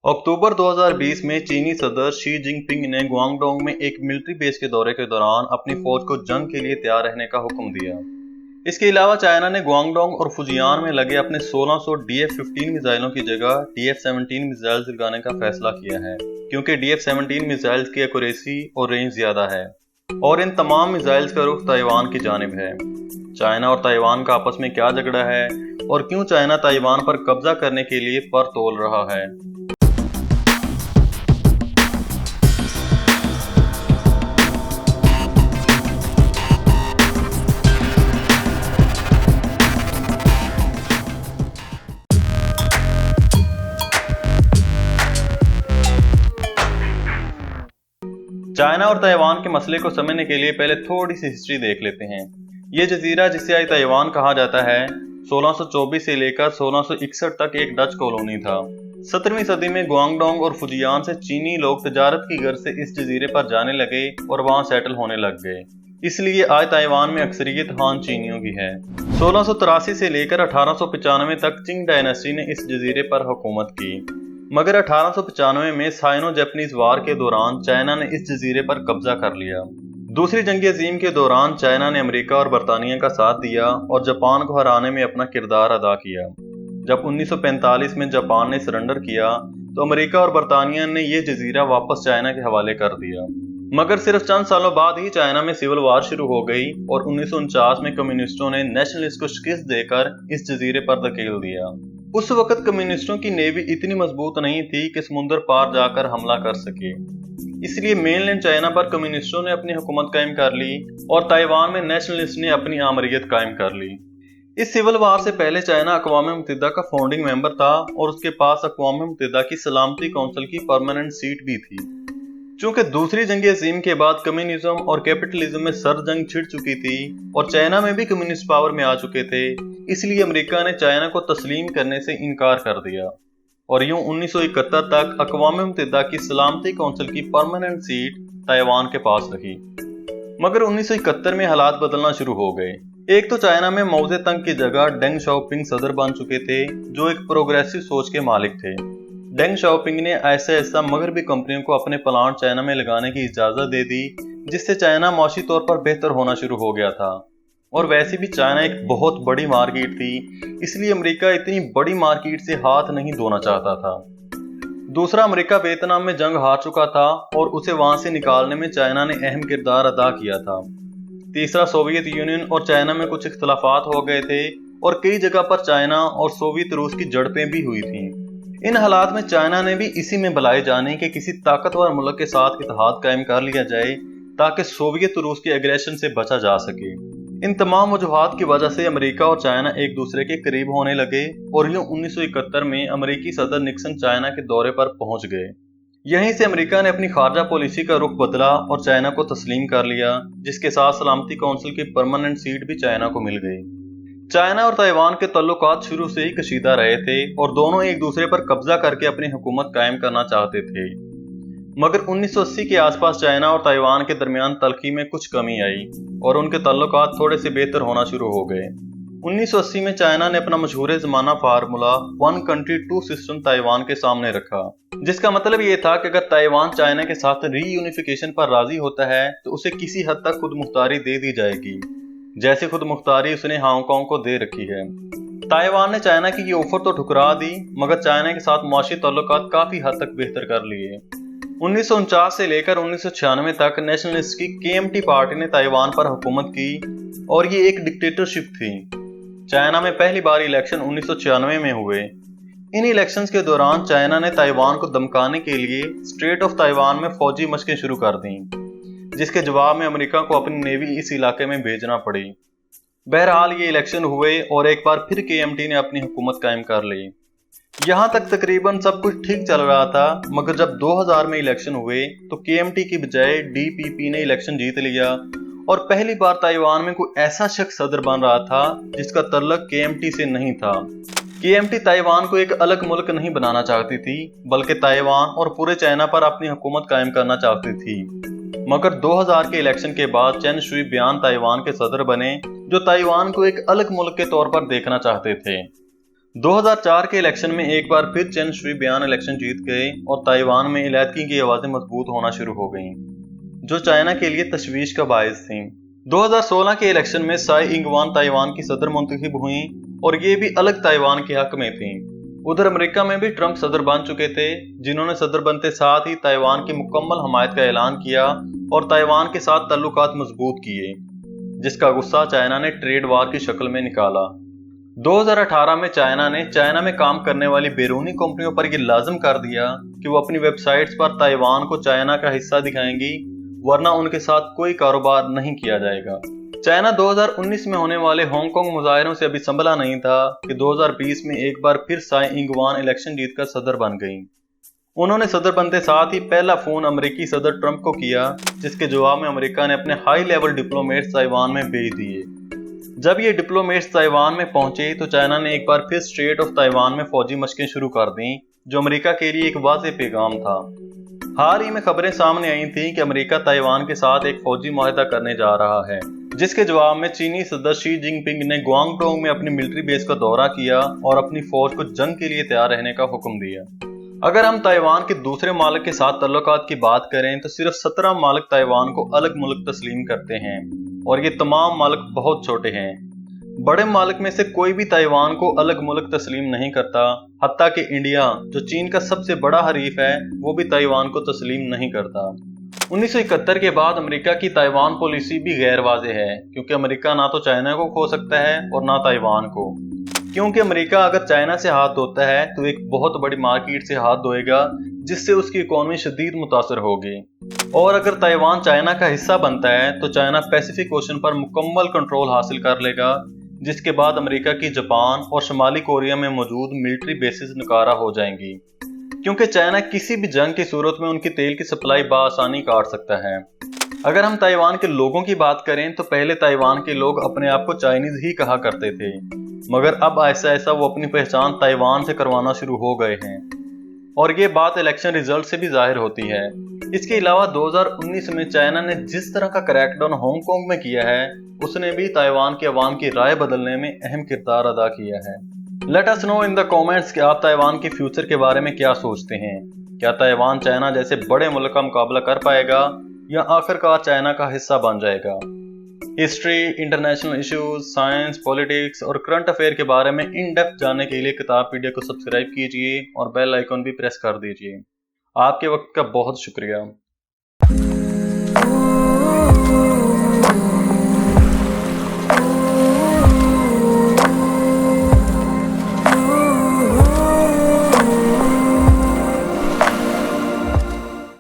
अक्टूबर 2020 में चीनी सदर शी जिनपिंग ने गुआंगडोंग में एक मिलिट्री बेस के दौरे के दौरान अपनी फौज को जंग के लिए तैयार रहने का हुक्म दिया। इसके अलावा चाइना ने गुआंगडोंग और फुजियान में लगे अपने 1600 DF-15 मिसाइलों की जगह DF-17 मिसाइल्स लगाने का फैसला किया है, क्योंकि DF-17 मिसाइल्स की एक्यूरेसी और रेंज ज्यादा है और इन तमाम मिसाइल्स का रुख ताइवान की जानिब है। चाइना और ताइवान का आपस में क्या झगड़ा है और क्यों चाइना ताइवान पर कब्जा करने के लिए पर तोल रहा है। चाइना और ताइवान के मसले को समझने के लिए पहले थोड़ी सी हिस्ट्री देख लेते हैं। ये जजीरा जिसे आज ताइवान कहा जाता है 1624 से लेकर 1661 तक एक डच कॉलोनी था। 17वीं सदी में गुआंगडोंग और फुजियान से चीनी लोग तजारत की गर्ज से इस जजीरे पर जाने लगे और वहां सेटल होने लग गए। इसलिए आज ताइवान में अक्सरियत हान चीनियों की है। 1683 से लेकर 1895 तक चिंग डायनेस्टी ने इस जजीरे पर हुकूमत की, मगर 1895 में साइनो जापानीज वार के दौरान चाइना ने इस जजीरे पर कब्जा कर लिया। दूसरी जंग अजीम के दौरान चाइना ने अमेरिका और बरतानिया का साथ दिया और जापान को हराने में अपना किरदार अदा किया। जब 1945 में जापान ने सरेंडर किया तो अमेरिका और बरतानिया ने यह जजीरा वापस चाइना के हवाले कर दिया, मगर सिर्फ चंद सालों बाद ही चाइना में सिविल वार शुरू हो गई और 1949 में कम्युनिस्टों ने नेशनलिस्ट को शिकस्त देकर इस जजीरे पर धकेल दिया। उस वक्त कम्युनिस्टों की नेवी इतनी मजबूत नहीं थी कि समुद्र पार जाकर हमला कर सके, इसलिए मेनलैंड चाइना पर कम्युनिस्टों ने अपनी हुकूमत कायम कर ली और ताइवान में नेशनलिस्ट ने अपनी आमरीत कायम कर ली। इस सिविल वार से पहले चाइना अक़वाम मुत्तहिदा का फाउंडिंग मेंबर था और उसके पास अक़वाम मुत्तहिदा की सलामती काउंसिल की परमानेंट सीट भी थी। चूंकि दूसरी जंग अजीम के बाद कम्युनिज्म और कैपिटलिज्म में सर जंग छिड़ चुकी थी और चाइना में भी कम्युनिस्ट पावर में आ चुके थे, इसलिए अमेरिका ने चाइना को तस्लीम करने से इनकार कर दिया और यूं 1971 तक अक़वाम मुत्तहिदा की सलामती काउंसिल की परमानेंट सीट ताइवान के पास रही। मगर 1971 में हालात बदलना शुरू हो गए। एक तो चाइना में माओ ज़ेडुंग की जगह डेंग शाओपिंग सदर बन चुके थे, जो एक प्रोग्रेसिव सोच के मालिक थे। डेंग शाओपिंग ने ऐसा ऐसा मगरबी कंपनियों को अपने प्लांट चाइना में लगाने की इजाजत दे दी, जिससे चाइना माशी तौर पर बेहतर होना शुरू हो गया था। और वैसे भी चाइना एक बहुत बड़ी मार्केट थी, इसलिए अमेरिका इतनी बड़ी मार्केट से हाथ नहीं धोना चाहता था। दूसरा, अमेरिका वियतनाम में जंग हार चुका था और उसे वहां से निकालने में चाइना ने अहम किरदार अदा किया था। तीसरा, सोवियत यूनियन और चाइना में कुछ इख्तलाफात हो गए थे और कई जगह पर चाइना और सोवियत रूस की झड़पें भी हुई थी। इन हालात में चाइना ने भी इसी में भलाई जाने के किसी ताकतवर मुल्क के साथ इत्तेहाद कायम कर लिया जाए ताकि सोवियत रूस के एग्रेशन से बचा जा सके। इन तमाम वजूहात की वजह से अमेरिका और चाइना एक दूसरे के करीब होने लगे और यूं 1971 में अमेरिकी सदर निक्सन चाइना के दौरे पर पहुंच गए। यहीं से अमेरिका ने अपनी खारजा पॉलिसी का रुख बदला और चाइना को तस्लीम कर लिया, जिसके साथ सलामती काउंसिल की परमानेंट सीट भी चाइना को मिल गई। चाइना और ताइवान के तल्लुकात शुरू से ही कशीदा रहे थे और दोनों एक दूसरे पर कब्जा करके अपनी हुकूमत कायम करना चाहते थे, मगर 1980 के आसपास चाइना और ताइवान के दरमियान तलखी में कुछ कमी आई और उनके तल्लुकात थोड़े से बेहतर होना शुरू हो गए। 1980 में चाइना ने अपना मशहूर ज़माना formula one country two system Taiwan के सामने रखा, जिसका मतलब ये था कि अगर ताइवान चाइना के साथ रीयूनिफिकेशन पर राजी होता है तो उसे किसी हद तक खुद मुख्तारी दे दी जाएगी, जैसे खुद मुख्तारी उसने हांगकांग को दे रखी है। ताइवान ने चाइना की ये ऑफर तो ठुकरा दी, मगर चाइना के साथ मुआशी ताल्लुकात काफी हद तक बेहतर कर लिए। 1949 से लेकर 1996 तक नेशनलिस्ट की KMT पार्टी ने ताइवान पर हुकूमत की और ये एक डिक्टेटरशिप थी। चाइना में पहली बार इलेक्शन 1996 में हुए। इन इलेक्शंस के दौरान चाइना ने ताइवान को धमकाने के लिए स्ट्रेट ऑफ ताइवान में फौजी मशकें शुरू कर दी, जिसके जवाब में अमेरिका को अपनी नेवी इस इलाके में भेजना पड़ी। बहरहाल ये इलेक्शन हुए और एक बार फिर KMT ने अपनी हुकूमत कायम कर ली। यहाँ तक तकरीबन सब कुछ ठीक चल रहा था, मगर जब 2000 में इलेक्शन हुए तो KMT की बजाय DPP ने इलेक्शन जीत लिया और पहली बार ताइवान में कोई ऐसा शख्स सदर बन रहा था जिसका तल्लुक KMT से नहीं था। KMT ताइवान को एक अलग मुल्क नहीं बनाना चाहती थी, बल्कि ताइवान और पूरे चाइना पर अपनी हुकूमत कायम करना चाहती थी। मगर 2000 के इलेक्शन के बाद चेन शुई बियान ताइवान के सदर बने, जो ताइवान को एक अलग मुल्क के तौर पर देखना चाहते थे। 2004 के इलेक्शन में एक बार फिर चेन शुई बियान इलेक्शन जीत गए और ताइवान में इलायदगी की आवाजें मजबूत होना शुरू हो गईं, जो चाइना के लिए तशवीश का बायस थी। 2016 के इलेक्शन में साई इंगवान ताइवान की सदर मुंतखब हुई और ये भी अलग ताइवान के हक में थी। उधर अमेरिका में भी ट्रंप सदर बन चुके थे, जिन्होंने सदर बनते साथ ही ताइवान की मुकम्मल हमायत का ऐलान किया और ताइवान के साथ ताल्लुकात मजबूत किए, जिसका गुस्सा चाइना ने ट्रेड वार की शक्ल में निकाला। 2018 में चाइना में काम करने वाली बैरूनी कंपनियों पर यह लाजिम कर दिया कि वो अपनी वेबसाइट्स पर ताइवान को चाइना का हिस्सा दिखाएंगी, वरना उनके साथ कोई कारोबार नहीं किया जाएगा। चाइना 2019 में होने वाले हांगकांग मुजाहरों से अभी संभला नहीं था कि 2020 में एक बार फिर साई इंगवान इलेक्शन जीतकर सदर बन गई। उन्होंने सदर बनते साथ ही पहला फोन अमेरिकी सदर ट्रंप को किया, जिसके जवाब में अमेरिका ने अपने हाई लेवल डिप्लोमेट्स ताइवान में भेज दिए। जब ये डिप्लोमेट्स ताइवान में पहुंचे तो चाइना ने एक बार फिर स्ट्रेट ऑफ ताइवान में फौजी मशकें शुरू कर दी, जो अमेरिका के लिए एक वाज़ेह पैगाम था। हाल ही में खबरें सामने आई थी कि अमेरिका ताइवान के साथ एक फौजी मुआहदा करने जा रहा है, जिसके जवाब में चीनी सदर शी जिनपिंग ने ग्वांगडोंग में अपनी मिलिट्री बेस का दौरा किया और अपनी फौज को जंग के लिए तैयार रहने का हुक्म दिया। अगर हम ताइवान के दूसरे मालिक के साथ तल्लुकात की बात करें तो सिर्फ 17 मालिक ताइवान को अलग मुल्क तस्लीम करते हैं और ये तमाम मालिक बहुत छोटे हैं। बड़े मालिक में से कोई भी ताइवान को अलग मुल्क तस्लीम नहीं करता, हत्ता कि इंडिया, जो चीन का सबसे बड़ा हरीफ है, वो भी ताइवान को तस्लीम नहीं करता। 1971 के बाद अमेरिका की ताइवान पॉलिसी भी गैर वाज़ेह है, क्योंकि अमेरिका ना तो चाइना को खो सकता है और ना ताइवान को। क्योंकि अमेरिका अगर चाइना से हाथ धोता है तो एक बहुत बड़ी मार्केट से हाथ धोएगा, जिससे उसकी इकोनॉमी शदीद मुतासर होगी। और अगर ताइवान चाइना का हिस्सा बनता है तो चाइना पैसिफिक ओशन पर मुकम्मल कंट्रोल हासिल कर लेगा, जिसके बाद अमेरिका की जापान और शुमाली कोरिया में मौजूद मिलिट्री बेसिस नकारा हो जाएंगी, क्योंकि चाइना किसी भी जंग की सूरत में उनकी तेल की सप्लाई बआसानी काट सकता है। अगर हम ताइवान के लोगों की बात करें तो पहले ताइवान के लोग अपने आप को चाइनीज ही कहा करते थे, मगर अब ऐसा ऐसा वो अपनी पहचान ताइवान से करवाना शुरू हो गए हैं, और ये बात इलेक्शन रिजल्ट से भी जाहिर होती है। इसके अलावा 2019 में चाइना ने जिस तरह का क्रैकडाउन हांगकांग में किया है, उसने भी ताइवान के अवाम की राय बदलने में अहम किरदार अदा किया है। Let us know in the comments कि आप ताइवान के फ्यूचर के बारे में क्या सोचते हैं। क्या ताइवान चाइना जैसे बड़े मुल्क का मुकाबला कर पाएगा या आखिरकार चाइना का हिस्सा बन जाएगा? History, international issues, science, politics और करंट अफेयर के बारे में इन डेप्थ जानने के लिए किताब पीडिया को सब्सक्राइब कीजिए और बेल आइकन भी प्रेस कर दीजिए। आपके वक्त का बहुत शुक्रिया।